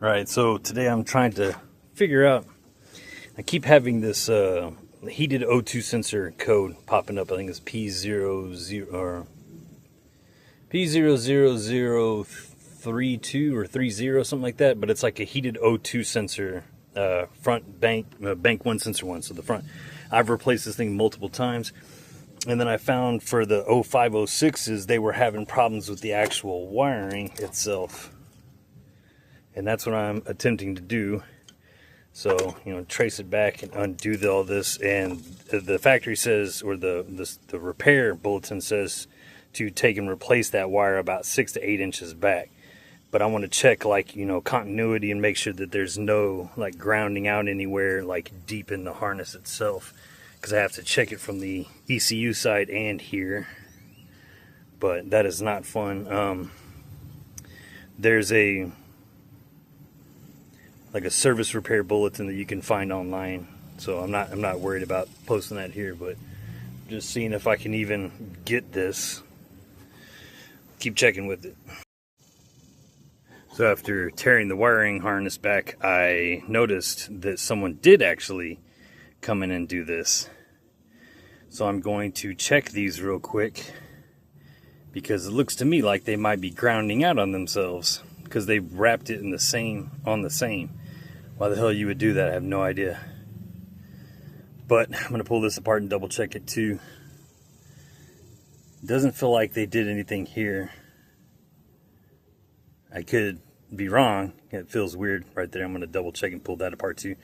Right, so today I'm trying to figure out, I keep having this heated O2 sensor code popping up. I think it's P00 or P00032 or 30, something like that, but it's like a heated O2 sensor, front bank 1 sensor 1, so the front. I've replaced this thing multiple times, and then I found for the 0506s they were having problems with the actual wiring itself. And that's what I'm attempting to do. So, trace it back and undo all this. And the factory says, or the repair bulletin says, to take and replace that wire about 6 to 8 inches back. But I want to check, continuity and make sure that there's no, grounding out anywhere, deep in the harness itself. Because I have to check it from the ECU side and here. But that is not fun. There's a service repair bulletin that you can find online, so I'm not worried about posting that here, but just seeing if I can even get this. Keep checking with it. So after tearing the wiring harness back, I noticed that someone did actually come in and do this. So I'm going to check these real quick, because it looks to me like they might be grounding out on themselves, because they wrapped it in the same on the same. Why the hell you would do that, I have no idea. But I'm going to pull this apart and double check it too. It doesn't feel like they did anything here. I could be wrong. It feels weird right there. I'm going to double check and pull that apart too.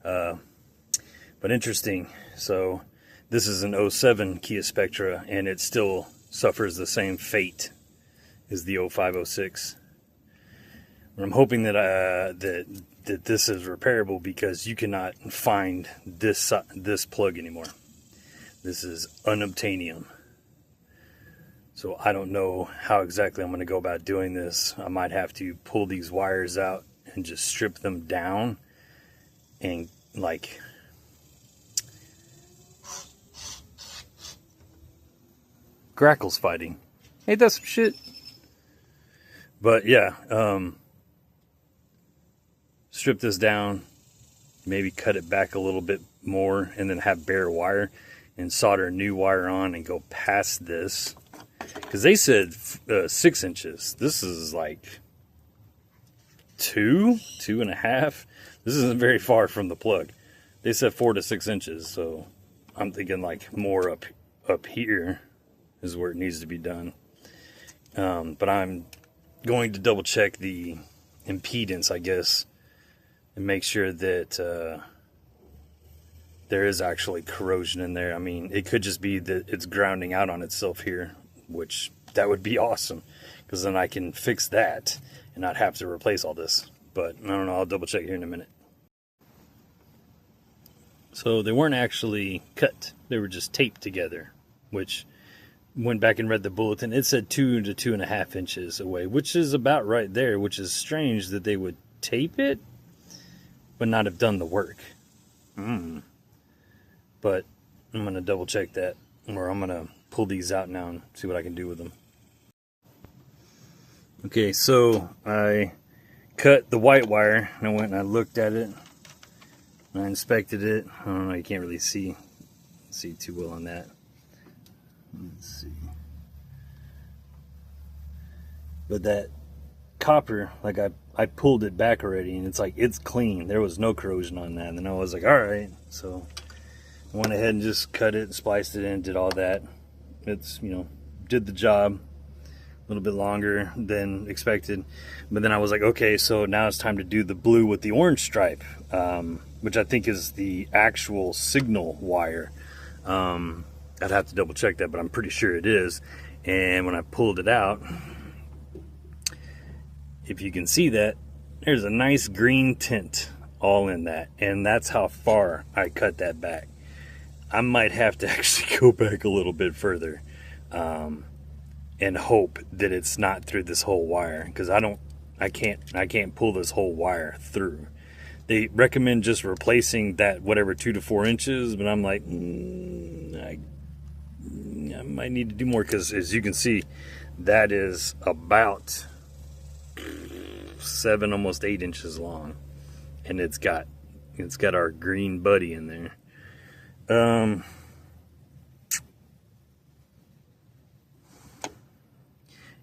But interesting. So this is an 07 Kia Spectra, and it still suffers the same fate as the 0506. And I'm hoping that that this is repairable, because you cannot find this plug anymore. This is unobtainium. So I don't know how exactly I'm going to go about doing this. I might have to pull these wires out and just strip them down and Grackle's fighting. Ain't that some shit? But yeah, strip this down, maybe cut it back a little bit more, and then have bare wire and solder a new wire on and go past this. Because they said 6 inches. This is like 2.5. This isn't very far from the plug. They said 4 to 6 inches, so I'm thinking more up here is where it needs to be done. But I'm going to double check the impedance, I guess, and make sure that there is actually corrosion in there. I mean, it could just be that it's grounding out on itself here, which that would be awesome, because then I can fix that and not have to replace all this. But I don't know, I'll double check here in a minute. So they weren't actually cut, they were just taped together, which, went back and read the bulletin, it said 2 to 2.5 inches away, which is about right there, which is strange that they would tape it but not have done the work. But I'm going to double check that, or I'm going to pull these out now and see what I can do with them. Okay, so I cut the white wire, and I went and I looked at it, and I inspected it. I don't know, you can't really see too well on that. Let's see. But that copper, I pulled it back already, and it's clean. There was no corrosion on that. And then I was like, all right. So I went ahead and just cut it, spliced it in, did all that. It's, did the job a little bit longer than expected. But then I was like, okay, so now it's time to do the blue with the orange stripe, which I think is the actual signal wire. I'd have to double check that, but I'm pretty sure it is. And when I pulled it out, if you can see that, there's a nice green tint all in that. And that's how far I cut that back. I might have to actually go back a little bit further and hope that it's not through this whole wire, because I can't pull this whole wire through. They recommend just replacing that whatever 2 to 4 inches, but I'm like, I might need to do more, because as you can see, that is about 7, almost 8 inches long, and it's got our green buddy in there.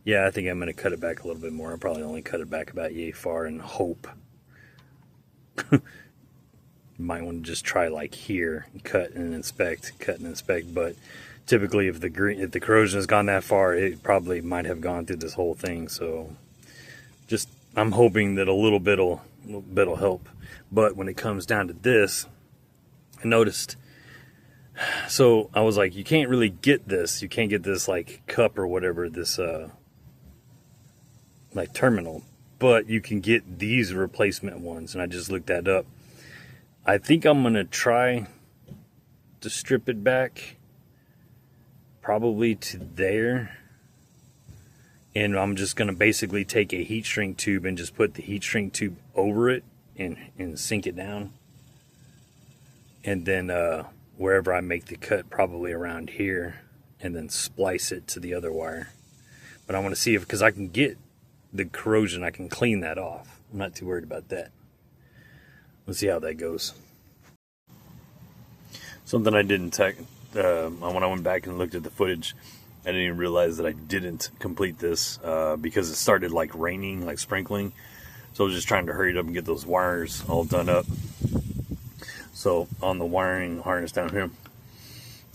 Yeah, I think I'm going to cut it back a little bit more. I'll probably only cut it back about yay far and hope. Might want to just try like here, cut and inspect, but typically if the corrosion has gone that far, it probably might have gone through this whole thing. So just, I'm hoping that a little bit'll help. But when it comes down to this, I noticed, so I was like, you can't really get this. You can't get this like cup or whatever, this like terminal, but you can get these replacement ones. And I just looked that up. I think I'm going to try to strip it back probably to there. And I'm just going to basically take a heat shrink tube and just put the heat shrink tube over it and sink it down. And then wherever I make the cut, probably around here, and then splice it to the other wire. But I want to see if, because I can get the corrosion, I can clean that off. I'm not too worried about that. Let's see how that goes. Something I didn't when I went back and looked at the footage, I didn't even realize that I didn't complete this because it started like raining, like sprinkling. So I was just trying to hurry it up and get those wires all done up. So on the wiring harness down here,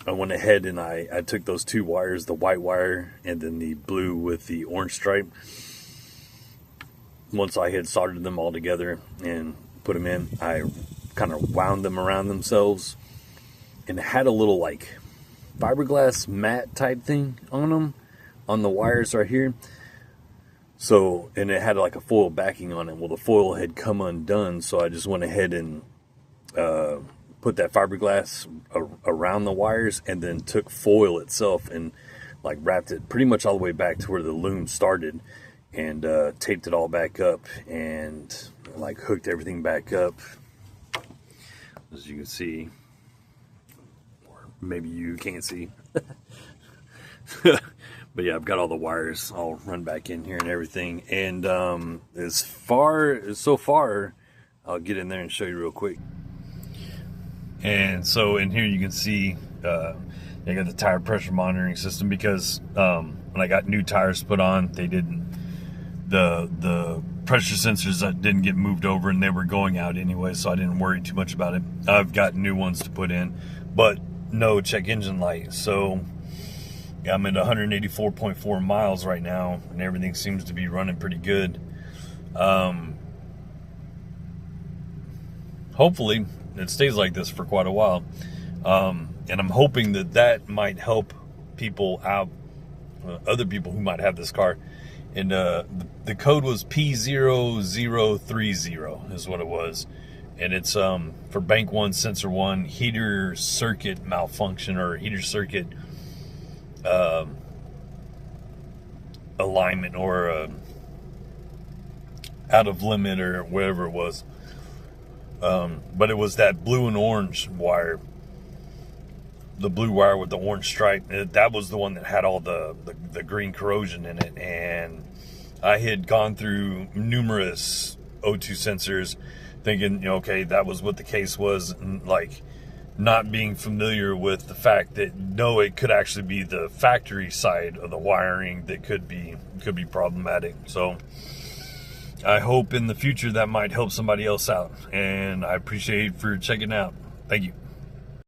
I went ahead and I took those 2 wires, the white wire and then the blue with the orange stripe. Once I had soldered them all together and put them in, I kind of wound them around themselves, and it had a little like fiberglass mat type thing on them, on the wires right here. So, and it had like a foil backing on it. Well, the foil had come undone, so I just went ahead and put that fiberglass around the wires, and then took foil itself and like wrapped it pretty much all the way back to where the loom started, and taped it all back up and like hooked everything back up, as you can see, or maybe you can't see. But yeah, I've got all the wires all run back in here and everything. And so far, I'll get in there and show you real quick. And so in here you can see I got the tire pressure monitoring system, because when I got new tires put on, they didn't, the pressure sensors that didn't get moved over, and they were going out anyway, so I didn't worry too much about it. I've got new ones to put in, but no check engine light. So I'm at 184.4 miles right now, and everything seems to be running pretty good. Hopefully it stays like this for quite a while, and I'm hoping that might help people out, other people who might have this car. And the code was P0030 is what it was, and it's for bank 1 sensor 1 heater circuit malfunction, or heater circuit alignment, or out of limit, or whatever it was. But it was that blue and orange wire, the blue wire with the orange stripe. That was the one that had all the green corrosion in it. And I had gone through numerous O2 sensors thinking, okay, that was what the case was, and like not being familiar with the fact that no, it could actually be the factory side of the wiring that could be problematic. So I hope in the future that might help somebody else out, and I appreciate you for checking out. Thank you.